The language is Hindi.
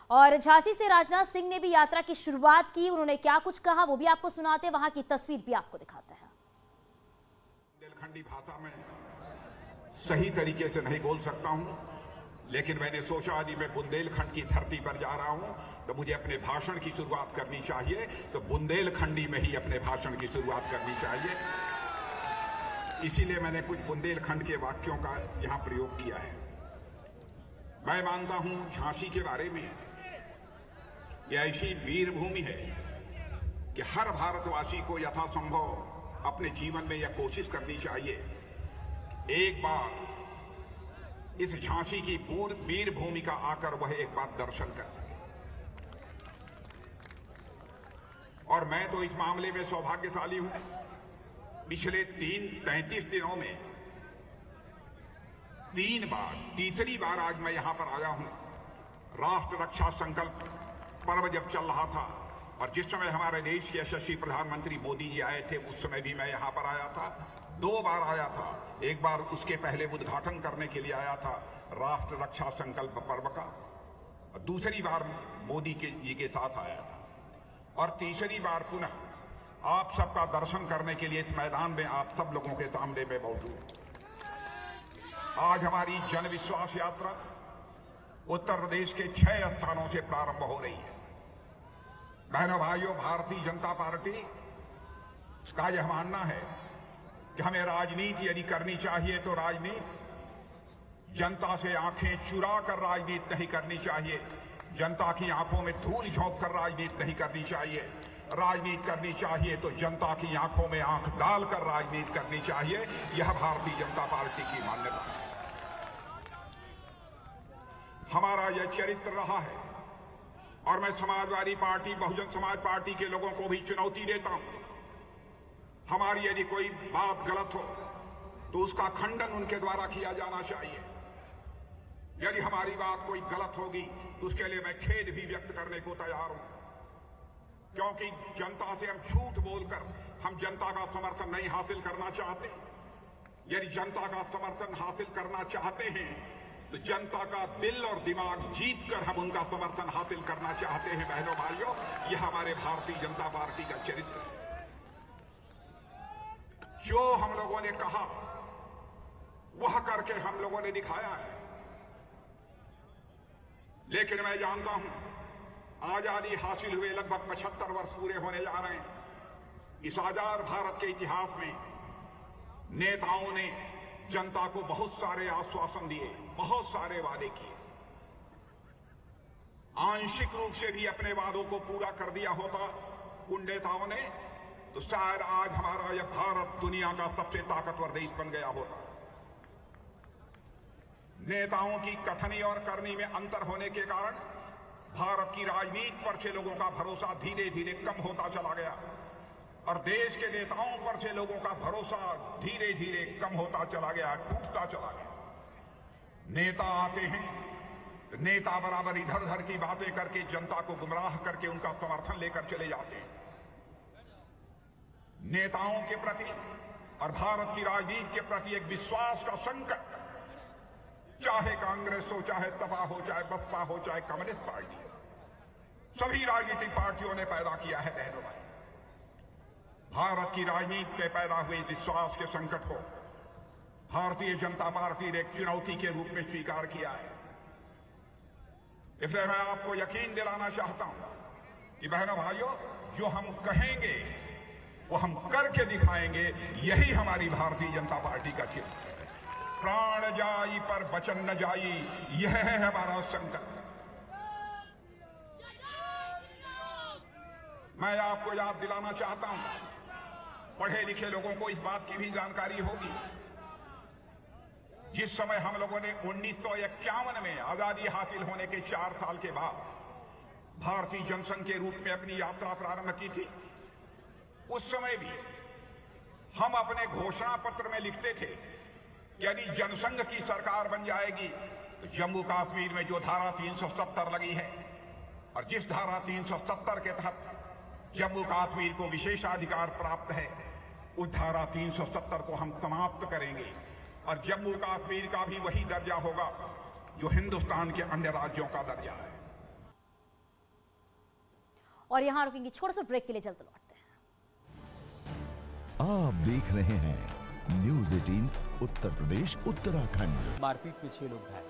और झांसी से राजनाथ सिंह ने भी यात्रा की शुरुआत की। उन्होंने क्या कुछ कहा वो भी आपको सुनाते हैं, वहां की तस्वीर भी आपको दिखाते हैं। बुंदेलखंडी भाषा में सही तरीके से नहीं बोल सकता हूं, लेकिन मैंने सोचा यदि मैं बुंदेलखंड की धरती पर जा रहा हूं तो मुझे अपने भाषण की शुरुआत करनी चाहिए, तो बुंदेलखंडी में ही अपने भाषण की शुरुआत करनी चाहिए। इसीलिए मैंने कुछ बुंदेलखंड के वाक्यों का यहां प्रयोग किया है। मैं मानता हूं झांसी के बारे में यह ऐसी वीर भूमि है कि हर भारतवासी को यथासंभव अपने जीवन में यह कोशिश करनी चाहिए एक बार इस झांसी की वीर भूमि का आकर वह एक बार दर्शन कर सके। और मैं तो इस मामले में सौभाग्यशाली हूं, पिछले 33 दिनों में 3 बार, तीसरी बार आज मैं यहां पर आया हूं। राष्ट्र रक्षा संकल्प पर्व जब चल रहा था और जिस समय हमारे देश के यशस्वी प्रधानमंत्री मोदी जी आए थे उस समय भी मैं यहां पर आया था। 2 बार आया था, एक बार उसके पहले उद्घाटन करने के लिए आया था राष्ट्र रक्षा संकल्प पर्व का, और दूसरी बार मोदी जी के साथ आया था, और तीसरी बार पुनः आप सबका दर्शन करने के लिए इस मैदान में आप सब लोगों के सामने में मौजूद। आज हमारी जन विश्वास यात्रा उत्तर प्रदेश के 6 स्थानों से प्रारंभ हो रही है। बहनों भाइयों, भारतीय जनता पार्टी का यह मानना है कि हमें राजनीति यदि करनी चाहिए तो राजनीति जनता से आंखें चुरा कर राजनीति नहीं करनी चाहिए, जनता की आंखों में धूल झोंक कर राजनीति नहीं करनी चाहिए। राजनीति करनी चाहिए तो जनता की आंखों में आंख डालकर राजनीति करनी चाहिए। यह भारतीय जनता पार्टी की मान्यता है। हमारा यह चरित्र रहा है और मैं समाजवादी पार्टी, बहुजन समाज पार्टी के लोगों को भी चुनौती देता हूं। हमारी यदि कोई बात गलत हो तो उसका खंडन उनके द्वारा किया जाना चाहिए। यदि हमारी बात कोई गलत होगी तो उसके लिए मैं खेद भी व्यक्त करने को तैयार हूं, क्योंकि जनता से हम झूठ बोलकर हम जनता का समर्थन नहीं हासिल करना चाहते। यदि जनता का समर्थन हासिल करना चाहते हैं तो जनता का दिल और दिमाग जीतकर हम उनका समर्थन हासिल करना चाहते हैं। बहनों भाइयों, यह हमारे भारतीय जनता पार्टी का चरित्र है। जो हम लोगों ने कहा वह करके हम लोगों ने दिखाया है। लेकिन मैं जानता हूं आजादी हासिल हुए लगभग 75 वर्ष पूरे होने जा रहे हैं। इस आजाद भारत के इतिहास में नेताओं ने जनता को बहुत सारे आश्वासन दिए, बहुत सारे वादे किए। आंशिक रूप से भी अपने वादों को पूरा कर दिया होता उन नेताओं ने तो शायद आज हमारा यह भारत दुनिया का सबसे ताकतवर देश बन गया होता। नेताओं की कथनी और करनी में अंतर होने के कारण भारत की राजनीति पर से लोगों का भरोसा धीरे धीरे कम होता चला गया और देश के नेताओं पर से लोगों का भरोसा धीरे धीरे कम होता चला गया, टूटता चला गया। नेता आते हैं, नेता बराबर इधर उधर की बातें करके जनता को गुमराह करके उनका समर्थन लेकर चले जाते हैं। नेताओं के प्रति और भारत की राजनीति के प्रति एक विश्वास का संकट, चाहे कांग्रेस हो, चाहे सपा हो, चाहे बसपा हो, चाहे कम्युनिस्ट पार्टी हो, सभी राजनीतिक पार्टियों ने पैदा किया है। बहनों भाई, भारत की राजनीति में पैदा हुए इस विश्वास के संकट को भारतीय जनता पार्टी ने एक चुनौती के रूप में स्वीकार किया है। इसलिए मैं आपको यकीन दिलाना चाहता हूं कि बहनों भाइयों, जो हम कहेंगे वो हम करके दिखाएंगे। यही हमारी भारतीय जनता पार्टी का चित्र है। प्राण जाई पर वचन न जाई, यह है हमारा संकल्प। मैं आपको याद दिलाना चाहता हूं, पढ़े लिखे लोगों को इस बात की भी जानकारी होगी, जिस समय हम लोगों ने 1951 में आजादी हासिल होने के 4 साल के बाद भारतीय जनसंघ के रूप में अपनी यात्रा प्रारंभ की थी, उस समय भी हम अपने घोषणा पत्र में लिखते थे कि यदि जनसंघ की सरकार बन जाएगी तो जम्मू कश्मीर में जो धारा 370 लगी है और जिस धारा 370 के तहत जम्मू कश्मीर को विशेषाधिकार प्राप्त है, उस धारा 370 को हम समाप्त करेंगे और जम्मू कश्मीर का भी वही दर्जा होगा जो हिंदुस्तान के अन्य राज्यों का दर्जा है। और यहां रुकेंगे छोटे से ब्रेक के लिए, जल्द लौटते हैं। आप देख रहे हैं न्यूज़ 18 उत्तर प्रदेश उत्तराखंड। मारपीट में 6 लोग घायल।